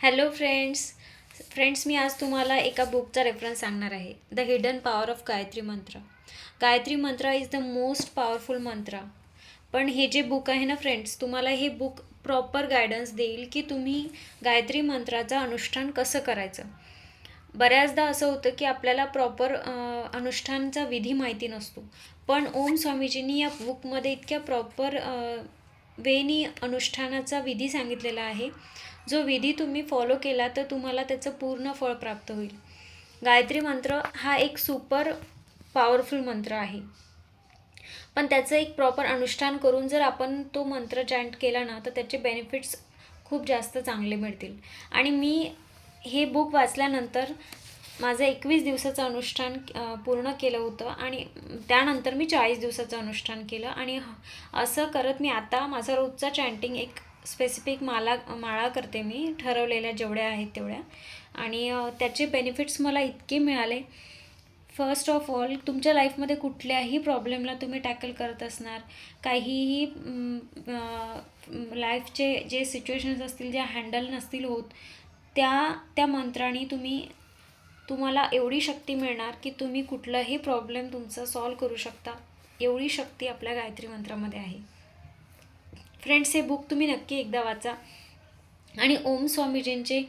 Hello friends मी आज तुम्हाला एका बुकचा रेफरन्स सांगणार आहे. The hidden power of Gayatri मंत्र. गायत्री मंत्र इज द मोस्ट पॉवरफुल मंत्र. पण हे जे बुक आहे ना फ्रेंड्स, तुम्हाला हे बुक प्रॉपर गायडन्स देईल की तुम्ही गायत्री मंत्राचं अनुष्ठान कसं करायचं. बऱ्याचदा असं होतं की आपल्याला प्रॉपर अनुष्ठानचा विधी माहिती नसतो, पण ओम स्वामीजींनी या बुकमध्ये इतक्या प्रॉपर वेनी अनुष्ठानाचा विधी सांगितलेला आहे. जो विधी तुम्ही फॉलो केला तर तुम्हाला त्याचं पूर्ण फळ प्राप्त होईल. गायत्री मंत्र हा एक सुपर पॉवरफुल मंत्र आहे, पण त्याचं एक प्रॉपर अनुष्ठान करून जर आपण तो मंत्र चॅन्ट केला ना तर त्याचे बेनिफिट्स खूप जास्त चांगले मिळतील. आणि मी हे बुक वाचल्यानंतर माझं 21 दिवसाचं अनुष्ठान पूर्ण केलं होतं आणि त्यानंतर मी 40 दिवसाचं अनुष्ठान केलं. आणि असं करत मी आता माझा रोजचा चॅन्टिंग एक स्पेसिफिक माळा करते मी, ठरवलेल्या जेवढ्या आहेत तेवढ्या. आणि त्याचे बेनिफिट्स मला इतके मिळाले. फर्स्ट ऑफ ऑल, तुमच्या लाईफमध्ये कुठल्याही प्रॉब्लेमला तुम्ही टॅकल करत असणार, काहीही लाईफचे जे सिच्युएशन्स असतील ज्या हँडल नसतील होत, त्या मंत्राने तुम्हाला एवढी शक्ती मिळणार की तुम्ही कुठलाही प्रॉब्लेम तुमचा सॉल्व करू शकता. एवढी शक्ती आपल्या गायत्री मंत्रामध्ये आहे. फ्रेंड्स, हे बुक तुम्ही नक्की एकदा वाचा. आणि ओम स्वामीजींचे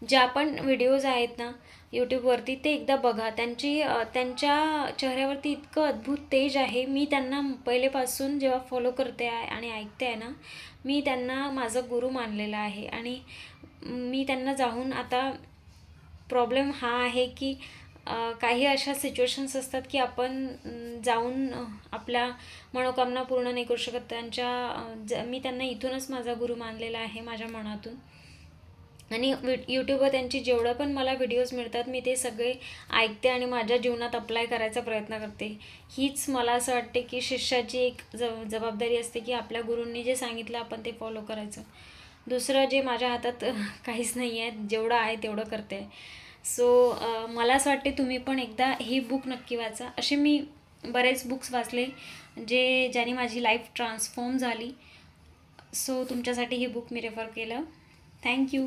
ज्या पण व्हिडिओज आहेत ना यूट्यूबवरती, ते एकदा बघा. त्यांच्या चेहऱ्यावरती इतकं अद्भुत तेज आहे. मी त्यांना पहिलेपासून जेव्हा फॉलो करते आहे आणि ऐकते आहे ना, मी त्यांना माझा गुरु मानलेला आहे. आणि मी त्यांना जाऊन आता प्रॉब्लेम हा आहे की काही अशा सिच्युएशन्स असतात की आपण जाऊन आपल्या मनोकामना पूर्ण नाही करू शकत. मी त्यांना इथूनच माझा गुरु मानलेला आहे माझ्या मनातून. आणि यूट्यूबवर त्यांची जेवढं पण मला व्हिडिओज मिळतात मी ते सगळे ऐकते आणि माझ्या जीवनात अप्लाय करायचा प्रयत्न करते. हीच मला असं वाटते की शिष्याची एक जबाबदारी असते की आपल्या गुरूंनी जे सांगितलं आपण ते फॉलो करायचं. दुसरं जे माझ्या हातात काहीच नाही आहे, जेवढं आहे तेवढं करते. सो मला असं वाटते तुम्ही पण एकदा ही बुक नक्की वाचा. असे मी बरेच बुक्स वाचले ज्याने माझी लाईफ ट्रान्सफॉर्म झाली. सो तुमच्यासाठी ही बुक मी रेफर केलं. थँक्यू.